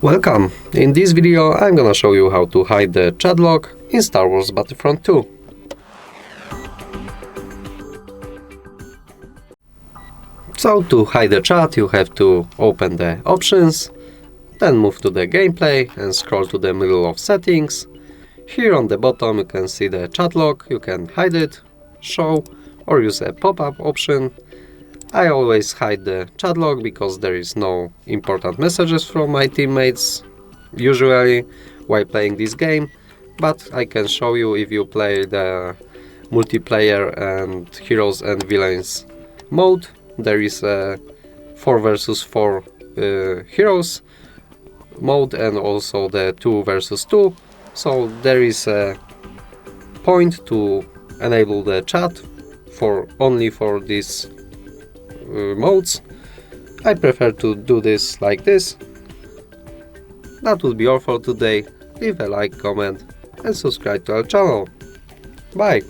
Welcome! In this video I'm gonna show you how to hide the chat log in Star Wars Battlefront II. So to hide the chat you have to open the options, then move to the gameplay and scroll to the middle of settings. Here on the bottom you can see the chat log, you can hide it, show or use a pop-up option. I always hide the chat log because there is no important messages from my teammates usually while playing this game, but I can show you if you play the multiplayer and heroes and villains mode. There is a 4 versus 4 heroes mode and also the 2 versus 2, so there is a point to enable the chat only for these modes. I prefer to do this like this. That would be all for today. Leave a like, comment and subscribe to our channel. Bye!